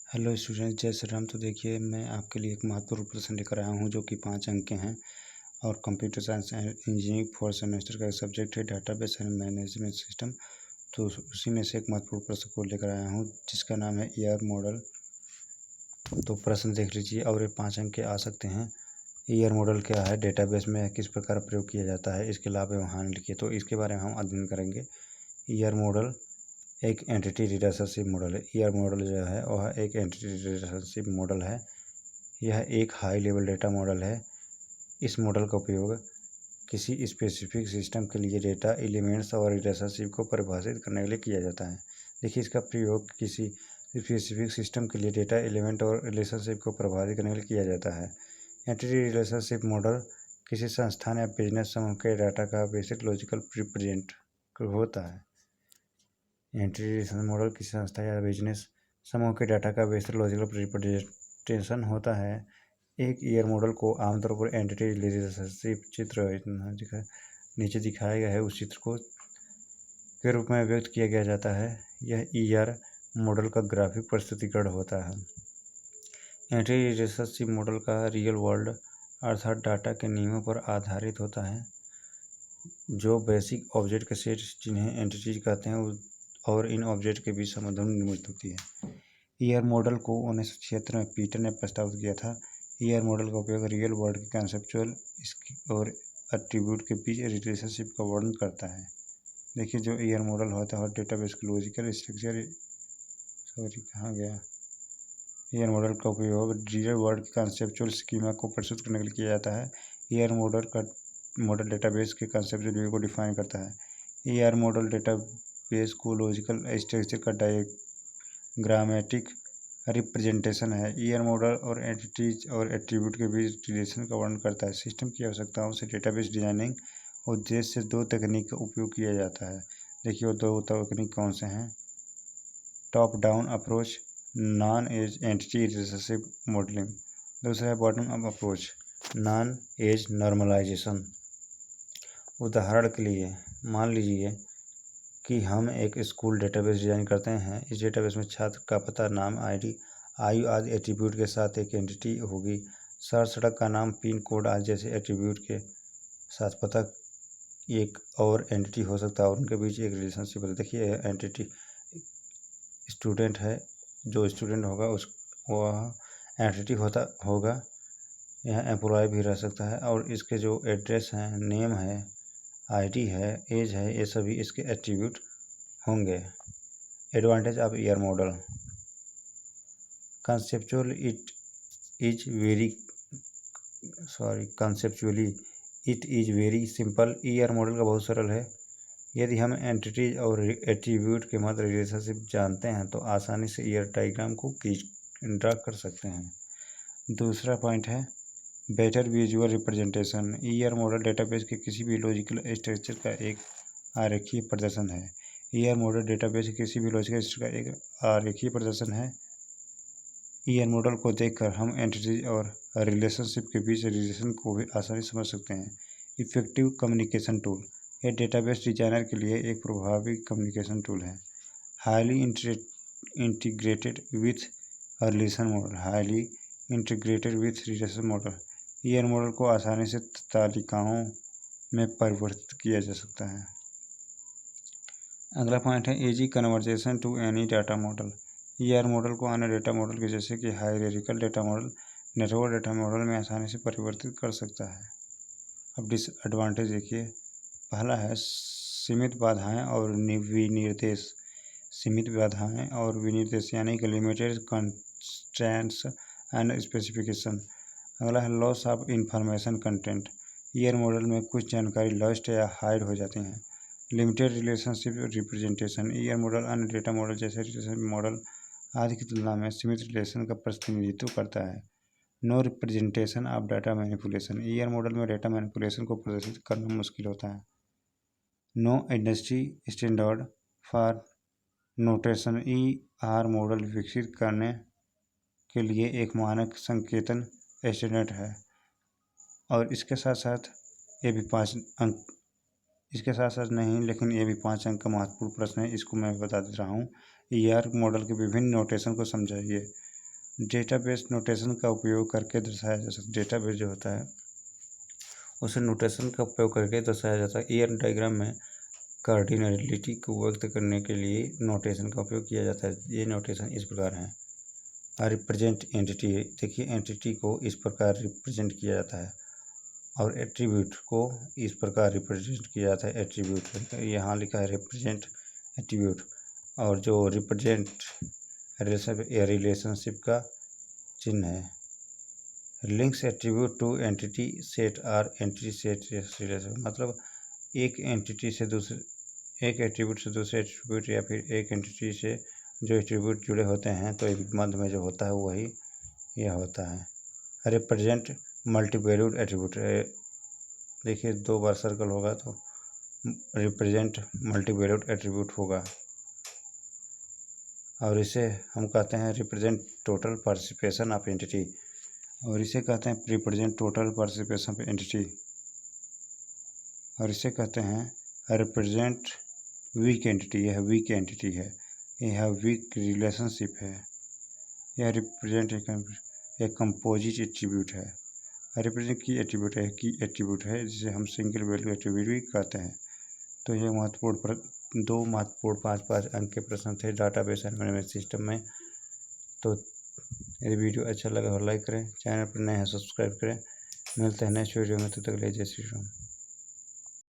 Hello student, जय श्री राम। तो देखिए, मैं आपके लिए एक महत्वपूर्ण प्रश्न लेकर आया हूं जो कि 5 अंक के हैं और computer science and engineering 4th semester का सब्जेक्ट है डेटाबेस एंड मैनेजमेंट सिस्टम। तो उसी में से एक महत्वपूर्ण प्रश्न को लेकर आया हूं जिसका नाम है ईआर मॉडल। तो प्रश्न देख लीजिए और ये 5 अंक के आ सकते हैं। ईआर मॉडल क्या है, डेटाबेस में किस प्रकार प्रयोग किया जाता है, इसके लाभ एवं हानि लिखिए। तो इसके बारे में हम अध्ययन करेंगे। ईआर मॉडल एक एंटिटी रिलेशनशिप मॉडल है। ईआर मॉडल जो है वह एक एंटिटी रिलेशनशिप मॉडल है। यह एक हाई लेवल डेटा मॉडल है। इस मॉडल का उपयोग किसी स्पेसिफिक सिस्टम के लिए डेटा एलिमेंट्स और रिलेशनशिप को परिभाषित करने के लिए किया जाता है। देखिए, इसका प्रयोग किसी स्पेसिफिक सिस्टम के लिए डेटा एलिमेंट और रिलेशनशिप को परिभाषित करने के लिए किया जाता है। एंटिटी रिलेशनशिप मॉडल किसी संस्थान या बिजनेस समूह के डाटा का बेसिक लॉजिकल रिप्रेजेंट होता है। एंटिटी रिलेशनशिप मॉडल किसी संस्था या बिजनेस समूह के डाटा का बेसिक लॉजिकल रिप्रेजेंटेशन होता है। एक ईआर मॉडल को आमतौर पर एंटिटी रिलेशनशिप चित्र नीचे दिखाया गया है उस चित्र को के रूप में व्यक्त किया गया जाता है। यह ईआर मॉडल का ग्राफिक प्रस्तुतिकरण होता है। एंटिटी रिलेशनशिप मॉडल का रियल वर्ल्ड अर्थात डाटा के नियमों पर आधारित होता है। जो बेसिक ऑब्जेक्ट के सेट जिन्हें एंटिटीज कहते हैं और इन ऑब्जेक्ट के बीच संबंधों में निर्मित होती है। ईआर मॉडल को 1976 में पीटर ने प्रस्तावित किया था। ईआर मॉडल का उपयोग रियल वर्ल्ड के कंसेप्चुअल और एट्रीब्यूट के बीच रिलेशनशिप का वर्णन करता है। देखिए, जो ईआर मॉडल होता है डेटाबेस के लॉजिकल स्ट्रक्चर कहाँ गया। ईआर मॉडल का उपयोग रियल वर्ल्ड के कंसेप्चुअल स्कीमा को प्रस्तुत करने के लिए किया जाता है। ईआर मॉडल डेटाबेस के कंसेप्चुअल व्यू को डिफाइन करता है। ईआर मॉडल डेटाबेस को लॉजिकल स्ट्रक्चर का डायग्रामेटिक रिप्रेजेंटेशन है। ईआर मॉडल और एंटिटीज और एट्रीब्यूट के बीच रिलेशन का वर्णन करता है। सिस्टम की आवश्यकताओं से डेटाबेस डिजाइनिंग उद्देश्य से 2 तकनीक का उपयोग किया जाता है। देखिए, वो 2 तकनीक कौन से हैं। Top down approach, known as entity relationship modelling. दूसरा है bottom up approach, known as normalization. उदाहरण के लिए मान लीजिए कि हम एक स्कूल डेटाबेस डिजाइन करते हैं। इस डेटाबेस में छात्र का पता, नाम, आईडी, आयु आदि एट्रीब्यूट के साथ एक एंटिटी होगी। शहर, सड़क का नाम, पिन कोड आदि जैसे एट्रीब्यूट के साथ पता एक और एंटिटी हो सकता है और उनके बीच एक रिलेशनशिप है। देखिए, एंटिटी स्टूडेंट है, जो स्टूडेंट होगा वह एंटिटी होगा। यह एम्प्लॉय भी रह सकता है और इसके जो एड्रेस हैं, नेम है, आईडी है, एज है, ये सभी इसके एट्रीब्यूट होंगे। Advantage of ER model. Conceptually it is very simple. ER model का बहुत सरल है। यदि हम एंटिटीज और एट्रीब्यूट के मध्य रिलेशनशिप जानते हैं तो आसानी से ईआर डायग्राम को ड्रा कर सकते हैं। दूसरा पॉइंट है better visual representation. ER model database के किसी भी लॉजिकल स्ट्रक्चर का एक आरेखीय प्रदर्शन है। ईआर मॉडल डेटाबेस के किसी भी लॉजिकल स्ट्रक्चर का एक आरेखीय प्रदर्शन है। ईआर मॉडल को देखकर हम एंटिटी और रिलेशनशिप के बीच रिलेशन को भी आसानी समझ सकते हैं। Effective communication tool. यह डेटाबेस डिजाइनर के लिए एक प्रभावी कम्युनिकेशन टूल है। Highly integrated with relation model. Highly integrated with relation model. ER model को आसानी से तालिकाओं में परिवर्तित किया जा सकता है। अगला पॉइंट है easy conversion to any data model. ER model को अन्य डेटा मॉडल के जैसे कि hierarchical data model, network data model में आसानी से परिवर्तित कर सकता है। अब डिसएडवांटेज देखिए। पहला है सीमित बाधाएं और विनिर्देश। सीमित बाधाएं और विनिर्देश यानी कि लिमिटेड कंस्ट्रेंट्स एंड स्पेसिफिकेशन। अगला है loss of information content. ER model में कुछ जानकारी लॉस्ट या हाइड हो जाती हैं। Limited relationship representation. ER model अन्य डेटा मॉडल जैसे रिलेशनशिप मॉडल आदि की तुलना में सीमित रिलेशन का प्रतिनिधित्व करता है। No representation of data manipulation. ER model में डाटा मैनिपुलेशन को प्रदर्शित करना मुश्किल होता है। No industry standard for notation. ER model विकसित करने के लिए एक मानक संकेतन स्टैंडर्ड है। और इसके साथ साथ ये भी 5 अंक इसके साथ साथ नहीं, लेकिन ये भी 5 अंक का महत्वपूर्ण प्रश्न है। इसको मैं बता दे रहा हूँ। ईआर मॉडल के विभिन्न नोटेशन को समझाइए। डेटाबेस नोटेशन का उपयोग करके दर्शाया जा सकता है। डेटाबेस जो होता है उसे नोटेशन का उपयोग करके दर्शाया जाता है। ईयर डायग्राम में कार्डिनलिटी को व्यक्त करने के लिए नोटेशन का उपयोग किया जाता है। ये नोटेशन इस प्रकार हैं। रिप्रेजेंट एंटिटी, देखिए एंटिटी को इस प्रकार रिप्रेजेंट किया जाता है और एट्रीब्यूट को इस प्रकार रिप्रेजेंट किया जाता है। एट्रीब्यूट यहाँ लिखा है रिप्रेजेंट एट्रीब्यूट, और जो रिप्रेजेंट रिलेशनशिप का चिन्ह है। Links attribute to entity set or entity set relation, मतलब एक एंटिटी से दूसरे, एक एट्रीब्यूट से दूसरे एट्रीब्यूट या फिर एक एंटिटी से जो एट्रीब्यूट जुड़े होते हैं तो एक मध्य में जो होता है वही यह होता है। रिप्रेजेंट मल्टीवैल्यूड एट्रीब्यूट, देखिए 2 बार सर्कल होगा तो रिप्रेजेंट मल्टीवैल्यूड एट्रीब्यूट होगा। और इसे हम कहते हैं represent total participation of entity, और इसे कहते हैं represent total participation of entity, और इसे कहते हैं रिप्रेजेंट वीक एंटिटी। यह वीक एंटिटी है, यह वीक रिलेशनशिप है। यह रिप्रेजेंट एक कंपोजिट एट्रीब्यूट है। रिप्रेजेंट की एट्रीब्यूट है, की एट्रीब्यूट है जिसे हम सिंगल वैल्यू एट्रीब्यूट भी कहते हैं। तो यह महत्वपूर्ण 2 महत्वपूर्ण 5 अंक के प्रश्न थे डाटाबेस मैनेजमेंट सिस्टम में। तो यदि वीडियो अच्छा लगा हो लाइक करें, चैनल पर नए हैं सब्सक्राइब करें। मिलते हैं नेक्स्ट वीडियो में, तब तक के लिए जय श्री राम।